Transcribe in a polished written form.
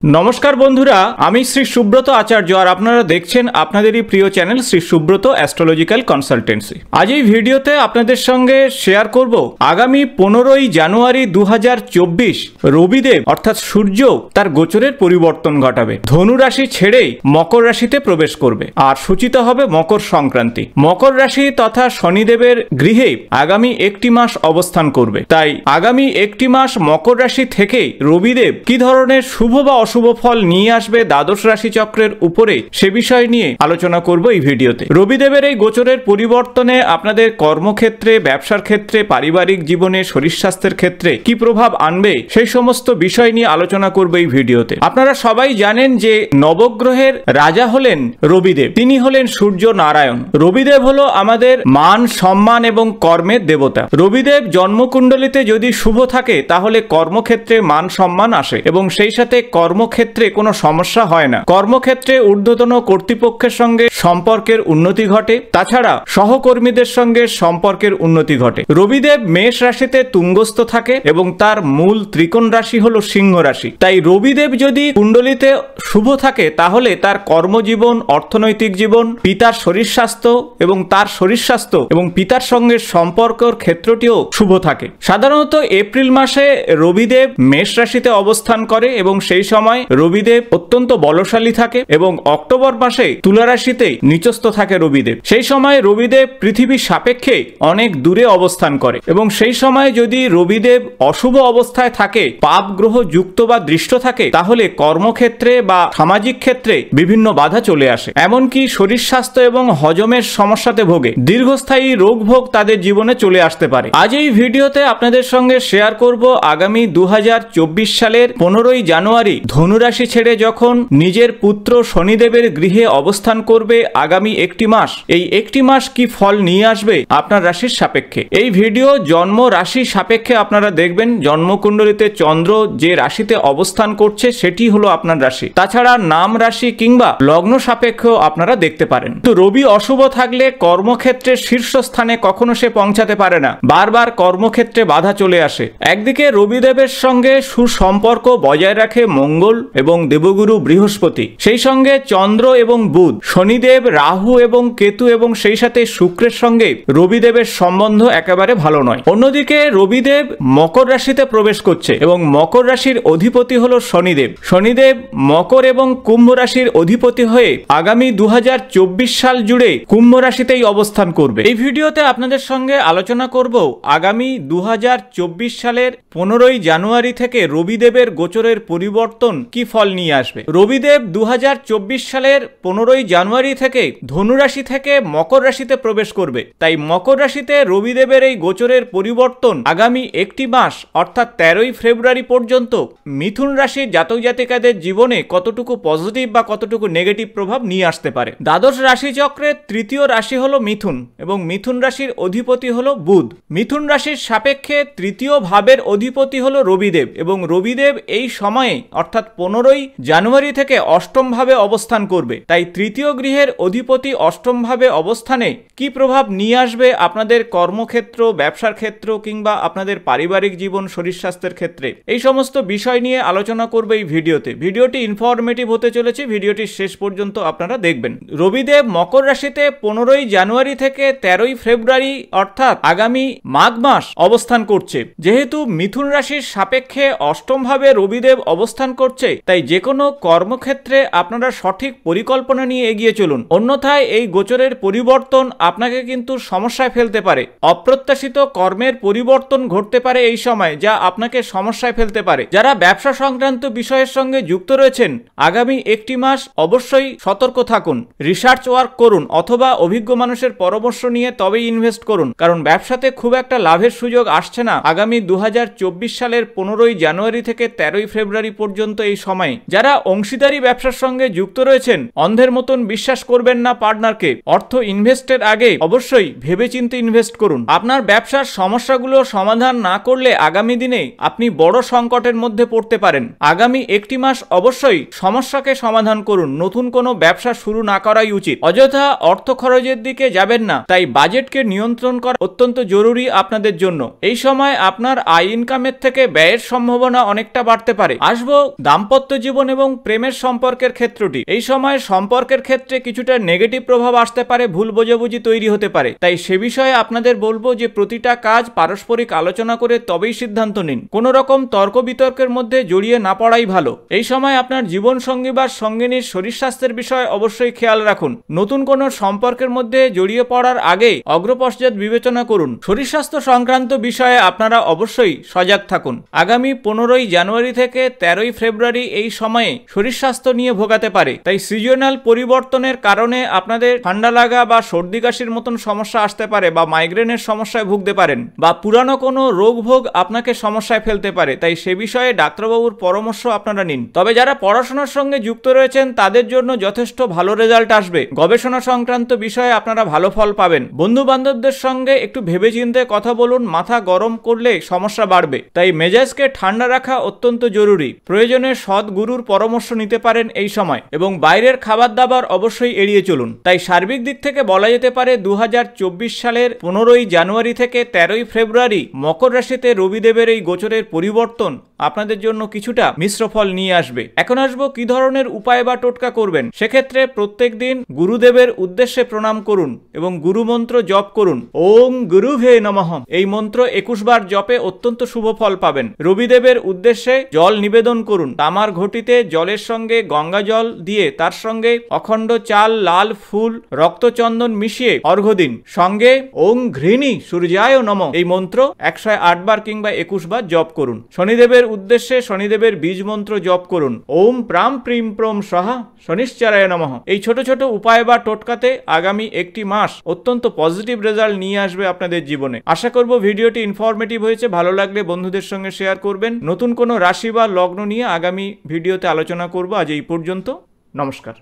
নমস্কার বন্ধুরা, আমি শ্রী সুব্রত আচার্য আর আপনারা দেখছেন আপনাদেরই প্রিয় channel Shri Subrata astrological consultancy. আজ এই ভিডিওতে আপনাদের সঙ্গে শেয়ার করব আগামী 15ই জানুয়ারি 2024 রবিদেব অর্থাৎ সূর্য তার গোচরের পরিবর্তন ঘটাবে, ধনু রাশি ছেড়েই মকর রাশিতে প্রবেশ করবে আর সূচিত হবে মকর সংক্রান্তি। মকর রাশি তথা শনিদেবের গৃহে আগামী একটি মাস অবস্থান করবে। তাই আগামী একটি মাস মকর রাশি থেকে রবিদেব কি ধরনের শুভ বা অশুভ ফল নিয়ে আসবে দ্বাদশ রাশি চক্রের উপরে, সে বিষয় নিয়ে আলোচনা করব এই ভিডিওতে। রবিদেবের এই গোচরের পরিবর্তনে আপনাদের কর্মক্ষেত্রে, ব্যবসার ক্ষেত্রে, পারিবারিক জীবনে, শরীর স্বাস্থ্যের ক্ষেত্রে কি প্রভাব আনবে সেই সমস্ত বিষয় নিয়ে আলোচনা করব এই ভিডিওতে। আপনারা সবাই জানেন যে নবগ্রহের রাজা হলেন রবিদেব, তিনি হলেন সূর্য নারায়ণ। রবিদেব হলো আমাদের মান, সম্মান এবং কর্মের দেবতা। রবিদেব জন্মকুণ্ডলিতে যদি শুভ থাকে তাহলে কর্মক্ষেত্রে মান সম্মান আসে এবং সেই সাথে কর্মক্ষেত্রে কোনো সমস্যা হয় না। কর্মক্ষেত্রে ঊর্ধ্বতন কর্তৃপক্ষের সঙ্গে সম্পর্কের উন্নতি ঘটে, তাছাড়া সহকর্মীদের সঙ্গে সম্পর্কের উন্নতি ঘটে। রবিদেব মেষ রাশিতে তুঙ্গস্থ থাকে এবং তার মূল ত্রিকোণ রাশি হলো সিংহ রাশি। তাই রবিদেব যদি কুণ্ডলিতে শুভ থাকে তাহলে তার কর্মজীবন, অর্থনৈতিক জীবন, পিতার শরীর স্বাস্থ্য এবং তার শরীর স্বাস্থ্য এবং পিতার সঙ্গে সম্পর্কের ক্ষেত্রটিও শুভ থাকে। সাধারণত এপ্রিল মাসে রবিদেব মেষ রাশিতে অবস্থান করে এবং সেই সময় রবিদেব অত্যন্ত বলশালী থাকে এবং অক্টোবর মাসে তুলা রাশিতে নিচস্থ থাকে রবিদেব। সেই সময় রবিদেব পৃথিবীর সাপেক্ষে অনেক দূরে অবস্থান করে এবং সেই সময় যদি রবিদেব অশুভ অবস্থায় থাকে, পাপ গ্রহ যুক্ত বা দৃষ্ট থাকে, তাহলে কর্মক্ষেত্রে বা সামাজিক ক্ষেত্রে বিভিন্ন বাধা চলে আসে, এমনকি শরীর স্বাস্থ্য এবং হজমের সমস্যাতে ভোগে, দীর্ঘস্থায়ী রোগ ভোগ তাদের জীবনে চলে আসতে পারে। আজ এই ভিডিওতে আপনাদের সঙ্গে শেয়ার করব আগামী 2024 সালের 15ই জানুয়ারি ধনুরাশি ছেড়ে যখন নিজের পুত্র শনিদেবের গৃহে অবস্থান করবে আগামী একটি মাস, এই একটি মাস কি ফল নিয়ে আসবে আপনার রাশির সাপেক্ষে। এই ভিডিও জন্ম রাশি সাপেক্ষে আপনারা দেখবেন। জন্মকুণ্ডলিতে চন্দ্র যে রাশিতে অবস্থান করছে সেটি হলো আপনার রাশি, তাছাড়া নাম রাশি কিংবা লগ্ন সাপেক্ষেও আপনারা দেখতে পারেন। তো রবি অশুভ থাকলে কর্মক্ষেত্রের শীর্ষস্থানে কখনো সে পৌঁছাতে পারে না, বারবার কর্মক্ষেত্রে বাধা চলে আসে। একদিকে রবিদেবের সঙ্গে সুসম্পর্ক বজায় রাখে মঙ্গল এবং দেবগুরু বৃহস্পতি, সেই সঙ্গে চন্দ্র এবং বুধ, শনিদেব, রাহু এবং কেতু এবং সেই সাথে শুক্রের সঙ্গে রবিদেবের সম্বন্ধ একেবারে ভালো নয়। অন্যদিকে রবিদেব মকর রাশিতে প্রবেশ করছে এবং মকর রাশির অধিপতি হলো শনিদেব। শনিদেব মকর এবং কুম্ভ রাশির অধিপতি হয়ে আগামী 2024 সাল জুড়ে কুম্ভ রাশিতেই অবস্থান করবে। এই ভিডিওতে আপনাদের সঙ্গে আলোচনা করব আগামী 2024 সালের 15ই জানুয়ারি থেকে রবিদেবের গোচরের পরিবর্তন কি ফল নিয়ে আসবে। রবিদেব 2024 সালের 15ই জানুয়ারি থেকে ধনুরাশি থেকে মকর রাশিতে প্রবেশ করবে। তাই মকর রাশিতে রবিদেবের এই গোচরের পরিবর্তন আগামী একটি মাস অর্থাৎ 13ই ফেব্রুয়ারি পর্যন্ত মিথুন রাশির জাতক জাতিকাদের জীবনে কতটুকু পজিটিভ বা কতটুকু নেগেটিভ প্রভাব নিয়ে আসতে পারে। দ্বাদশ রাশি চক্রের তৃতীয় রাশি হলো মিথুন এবং মিথুন রাশির অধিপতি হলো বুধ। মিথুন রাশির সাপেক্ষে তৃতীয় ভাবের অধিপতি হলো রবিদেব এবং রবিদেব এই সময়ে অর্থাৎ 15ই জানুয়ারি থেকে অষ্টম ভাবে অবস্থান করবে। তাই তৃতীয় গৃহের অধিপতি অষ্টম ভাবে অবস্থানে কি প্রভাব নিয়ে আসবে আপনাদের কর্মক্ষেত্র, ব্যবসার ক্ষেত্র কিংবা আপনাদের পারিবারিক জীবন, শরীর স্বাস্থ্যের ক্ষেত্রে, এই সমস্ত বিষয় নিয়ে আলোচনা করবে এই ভিডিওতে। ভিডিওটি ইনফরমেটিভ হতে চলেছে, ভিডিওটি শেষ পর্যন্ত আপনারা দেখবেন। রবিদেব মকর রাশিতে 15ই জানুয়ারি থেকে 13ই ফেব্রুয়ারি অর্থাৎ আগামী মাঘ মাস অবস্থান করছে। যেহেতু মিথুন রাশির সাপেক্ষে অষ্টম ভাবে রবিদেব অবস্থান করছে, তাই যে কোনো কর্মক্ষেত্রে আপনারা সঠিক পরিকল্পনা নিয়ে এগিয়ে চলুন, অন্যথায় এই গোচরের পরিবর্তন আপনাকে কিন্তু সমস্যায় ফেলতে পারে। অপ্রত্যাশিত কর্মের পরিবর্তন ঘটতে পারে এই সময়, যা আপনাকে সমস্যায় ফেলতে পারে। যারা ব্যবসা সংক্রান্ত বিষয়ের সঙ্গে যুক্ত রয়েছেন আগামী একটি মাস অবশ্যই সতর্ক থাকুন, রিসার্চ ওয়ার্ক করুন অথবা অভিজ্ঞ মানুষের পরামর্শ নিয়ে তবেই ইনভেস্ট করুন, কারণ ব্যবসাতে খুব একটা লাভের সুযোগ আসছে না আগামী 2024 সালের 15ই জানুয়ারি থেকে 13ই ফেব্রুয়ারি পর্যন্ত এই সময়ে। যারা অংশীদারি ব্যবসার সঙ্গে যুক্ত রয়েছেন অন্ধের মতন বিশ্বাস করবেন না পার্টনারকে। অর্থ ইনভেস্টের আগে অবশ্যই ভেবেচিন্তে ইনভেস্ট করুন। আপনার ব্যবসার সমস্যাগুলো সমাধান না করলে আগামী দিনে আপনি বড় সংকটের মধ্যে পড়তে পারেন। আগামী একটি মাস অবশ্যই সমস্যাকে সমাধান করুন, নতুন কোনো ব্যবসা শুরু না করাই উচিত। অযথা অর্থ খরচের দিকে যাবেন না, তাই বাজেটকে নিয়ন্ত্রণ করা অত্যন্ত জরুরি আপনাদের জন্য। এই সময় আপনার আয় ইনকামের থেকে ব্যয়ের সম্ভাবনা অনেকটা বাড়তে পারে। আসবো দাম্পত্য জীবন এবং প্রেমের সম্পর্কের ক্ষেত্রটি এই সময় সম্পর্কের ক্ষেত্রে কিছুটা নেগেটিভ প্রভাব আসতে পারে, ভুল বোঝাবুঝি তৈরি হতে পারে। তাই সে বিষয়ে আপনাদের বলবো যে প্রতিটা কাজ পারস্পরিক আলোচনা করে তবেই সিদ্ধান্ত নিন। কোনো রকম তর্ক বিতর্কের মধ্যে জড়িয়ে না পড়াই ভালো। এই সময় আপনার জীবন সঙ্গী বা সঙ্গিনীর শরীর স্বাস্থ্যের বিষয়ে অবশ্যই খেয়াল রাখুন। নতুন কোনো সম্পর্কের মধ্যে জড়িয়ে পড়ার আগে অগ্রপশ্চাৎ বিবেচনা করুন। শরীর স্বাস্থ্য সংক্রান্ত বিষয়ে আপনারা অবশ্যই সজাগ থাকুন। আগামী 15ই জানুয়ারি থেকে 13ই ফেব্রুয়ারি এই সময়ে শরীর স্বাস্থ্য নিয়ে ভোগাতে পারে। তাই সিজনাল পরিবর্তনের কারণে আপনাদের ঠান্ডা লাগা বা সর্দি কাশির মতন সমস্যা আসতে পারে, বা মাইগ্রেনের সমস্যায় ভুগতে পারেন, বা পুরানো কোনো রোগ ভোগ আপনাকে সমস্যায় ফেলতে পারে। তাই সে বিষয়ে ডাক্তারবাবুর পরামর্শ আপনারা নিন। তবে যারা পড়াশোনার সঙ্গে যুক্ত রয়েছেন তাদের জন্য যথেষ্ট ভালো রেজাল্ট আসবে। গবেষণা সংক্রান্ত বিষয়ে আপনারা ভালো ফল পাবেন। বন্ধু বান্ধবদের সঙ্গে একটু ভেবেচিন্তে কথা বলুন, মাথা গরম করলে সমস্যা বাড়বে। তাই মেজাজকে ঠান্ডা রাখা অত্যন্ত জরুরি। প্রয়োজনে সৎ গুরুর পরামর্শ নিতে পারেন এই সময়, এবং বাইরের খাবার দাবার অবশ্যই এড়িয়ে চলুন। তাই সার্বিক দিক থেকে বলা যেতে পারে 2024 সালের 15ই জানুয়ারি থেকে 13ই ফেব্রুয়ারি মকর রাশিতে রবিদেবের এই গোচরের পরিবর্তন আপনাদের জন্য কিছুটা মিশ্র ফল নিয়ে আসবে। এখন আসবো কি ধরনের উপায় বা টোটকা করবেন। সেক্ষেত্রে প্রত্যেক দিন গুরুদেবের উদ্দেশ্যে প্রণাম করুন এবং গুরু মন্ত্র জপ করুন। ওং গুরুভে নমঃ এই মন্ত্র 21 বার জপে অত্যন্ত শুভ ফল পাবেন। রবিদেবের উদ্দেশ্যে জল নিবেদন করুন। তামার ঘটিতে জলের সঙ্গে গঙ্গা জল দিয়ে তার সঙ্গে অখণ্ড চাল, লাল ফুল, রক্তচন্দন মিশিয়ে অর্ঘ্য দিন। সঙ্গে ওং ঘৃণী সূর্যায় নমঃ এই মন্ত্র 108 বার কিংবা 21 বার জপ করুন। শনিদেবের উদ্দেশ্যে শনিদেবের বীজ মন্ত্র জপ করুন। ওম প্রাম প্রিম প্রম স্বাহা শনিশ্চরায় নমঃ। এই ছোট ছোট উপায় বা টোটকাতে আগামী একটি মাস অত্যন্ত পজিটিভ রেজাল্ট নিয়ে আসবে আপনাদের জীবনে। আশা করব ভিডিওটি ইনফরমেটিভ হয়েছে। ভালো লাগলে বন্ধুদের সঙ্গে শেয়ার করবেন। নতুন কোনো রাশি বা লগ্ন নিয়ে আগামী ভিডিওতে আলোচনা করব। আজ এই পর্যন্ত। নমস্কার।